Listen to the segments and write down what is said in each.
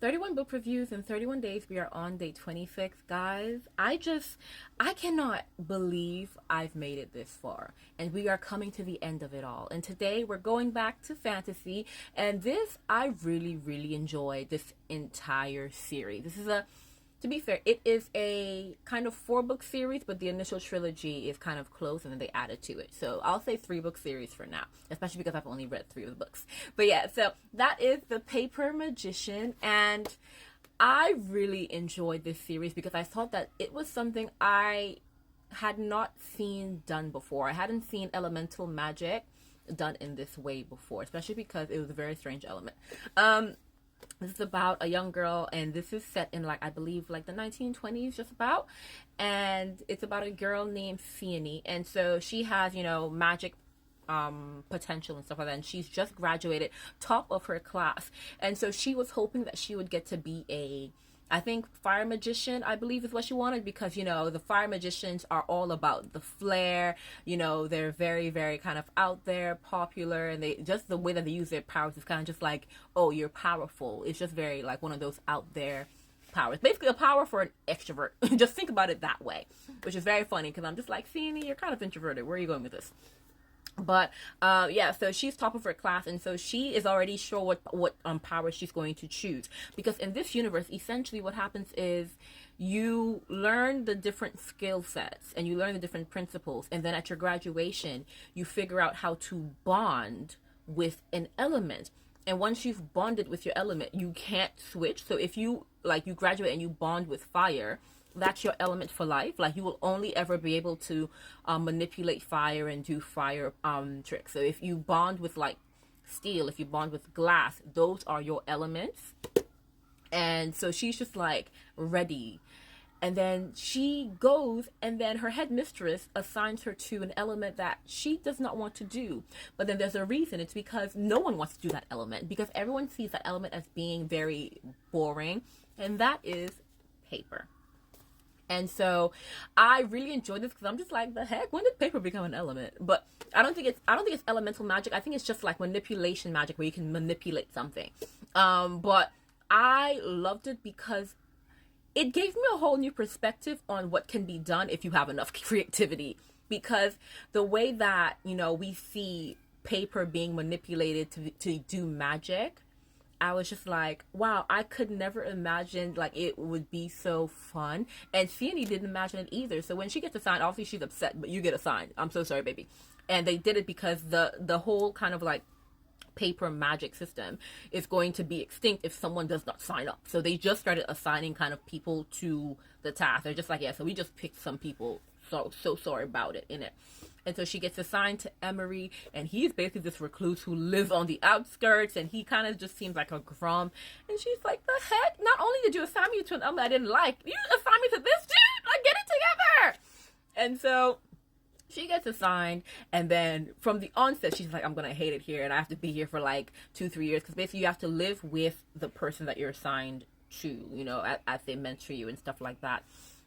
31 book reviews in 31 days. We are on day 26, guys. I cannot believe I've made it this far. And we are coming to the end of it all. And today we're going back to fantasy. And I really, really enjoyed this entire series. To be fair, it is a kind of 4-book series, but the initial trilogy is kind of close and then they added to it. So I'll say 3-book series for now, especially because I've only read 3 of the books. But yeah, so that is The Paper Magician. And I really enjoyed this series because I thought that it was something I had not seen done before. I hadn't seen elemental magic done in this way before, especially because it was a very strange element. This is about a young girl, and this is set in, I believe, the 1920s, just about. And it's about a girl named Fiona. And so she has, magic potential and stuff like that. And she's just graduated, top of her class. And so she was hoping that she would get to be I think fire magician, I believe is what she wanted, because, the fire magicians are all about the flair. They're very, very kind of out there, popular, and just the way that they use their powers is kind of just like, oh, you're powerful. It's just very one of those out there powers. Basically a power for an extrovert. Just think about it that way, which is very funny because I'm just like, Fiona, you're kind of introverted. Where are you going with this? But yeah, so she's top of her class, and so she is already sure what power she's going to choose, because in this universe, essentially what happens is you learn the different skill sets and you learn the different principles, and then at your graduation you figure out how to bond with an element. And once you've bonded with your element, you can't switch. So if you you graduate and you bond with fire, that's your element for life. You will only ever be able to manipulate fire and do fire tricks. So if you bond with steel, if you bond with glass, those are your elements. And so she's just ready. And then she goes, and then her headmistress assigns her to an element that she does not want to do. But then there's a reason. It's because no one wants to do that element, because everyone sees that element as being very boring, and that is paper. And so I really enjoyed this because I'm just like, the heck, when did paper become an element? But I don't think it's elemental magic. I think it's just manipulation magic, where you can manipulate something. But I loved it because it gave me a whole new perspective on what can be done if you have enough creativity. Because the way that, we see paper being manipulated to do magic, I was just like, wow, I could never imagine it would be so fun. And Fiona didn't imagine it either. So when she gets assigned, obviously she's upset, but you get assigned. I'm so sorry, baby. And they did it because the whole kind of paper magic system is going to be extinct if someone does not sign up. So they just started assigning kind of people to the task. They're just like, yeah, so we just picked some people. So sorry about it in it. And so she gets assigned to Emery, and he's basically this recluse who lives on the outskirts, and he kind of just seems like a grump. And she's like, the heck? Not only did you assign me to an element I didn't like, you assigned me to this dude? Get it together! And so she gets assigned, and then from the onset, she's like, I'm going to hate it here, and I have to be here for 2-3 years, because basically you have to live with the person that you're assigned to, as they mentor you and stuff like that.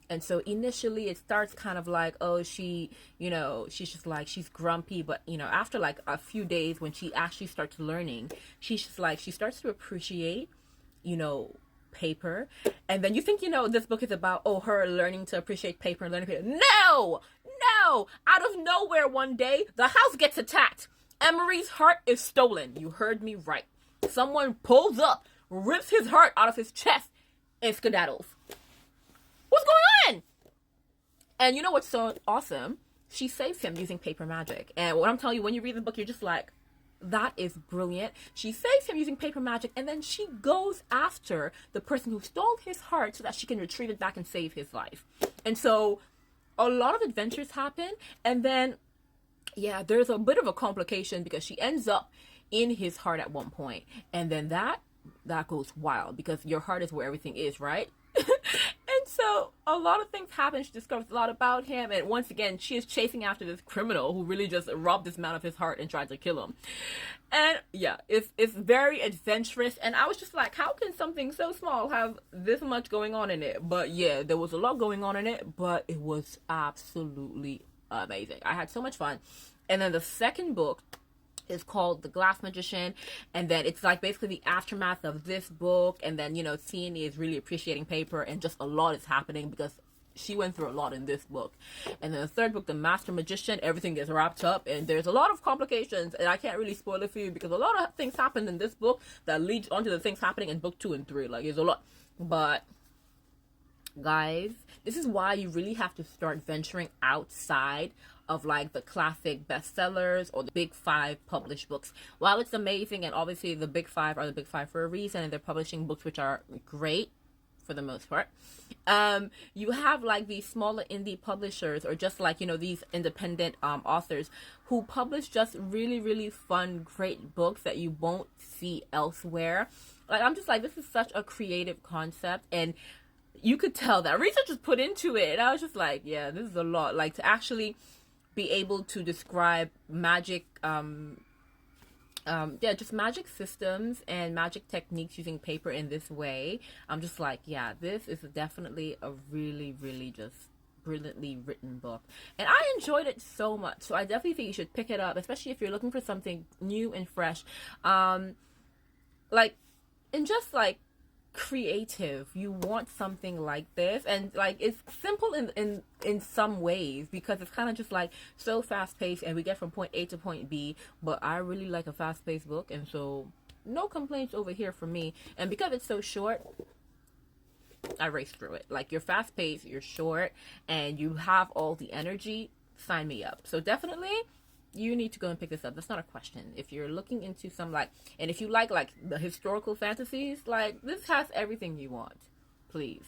And so initially it starts kind of she's just she's grumpy, but after a few days, when she actually starts learning, she's just she starts to appreciate, paper. And then you think, this book is about, her learning to appreciate paper and learning paper. No, out of nowhere one day, the house gets attacked. Emery's heart is stolen. You heard me right. Someone pulls up, rips his heart out of his chest, and skedaddles. What's going on? And you know what's so awesome? She saves him using paper magic. And what I'm telling you, when you read the book, you're just like, that is brilliant. She saves him using paper magic, and then she goes after the person who stole his heart so that she can retrieve it back and save his life. And so a lot of adventures happen, and then, yeah, there's a bit of a complication because she ends up in his heart at one point. And then that goes wild, because your heart is where everything is, right? And so a lot of things happen. She discovers a lot about him, and once again she is chasing after this criminal who really just robbed this man of his heart and tried to kill him. And yeah, it's very adventurous, and I was just like, how can something so small have this much going on in it? But yeah, there was a lot going on in it, but it was absolutely amazing. I had so much fun. And then the second book is called The Glass Magician, and then it's like basically the aftermath of this book, and then, you know, Tierney is really appreciating paper, and just a lot is happening because she went through a lot in this book. And then the third book, The Master Magician, everything gets wrapped up, and there's a lot of complications, and I can't really spoil it for you because a lot of things happen in this book that leads onto the things happening in book 2 and 3. Like, there's a lot. But guys, this is why you really have to start venturing outside of like the classic bestsellers or the big 5 published books. While it's amazing, and obviously the big 5 are the big 5 for a reason, and they're publishing books which are great for the most part, you have like these smaller indie publishers, or just like, you know, these independent authors who publish just really, really fun, great books that you won't see elsewhere. Like, I'm just like, this is such a creative concept, and you could tell that research was put into it, and I was just like, yeah, this is a lot. Like, to actually be able to describe magic, just magic systems and magic techniques using paper in this way, I'm just like, yeah, this is definitely a really, really just brilliantly written book, and I enjoyed it so much. So I definitely think you should pick it up, especially if you're looking for something new and fresh, like, and just like creative. You want something like this, and like, it's simple in some ways, because it's kind of just like so fast paced, and we get from point A to point B. But I really like a fast paced book, and so no complaints over here from me. And because it's so short, I raced through it. Like, you're fast paced, you're short, and you have all the energy. Sign me up. So definitely you need to go and pick this up. That's not a question. If you're looking into some, like, and if you like the historical fantasies, like, this has everything you want. Please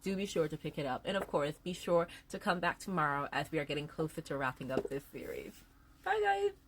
do be sure to pick it up. And of course, be sure to come back tomorrow as we are getting closer to wrapping up this series. Bye guys.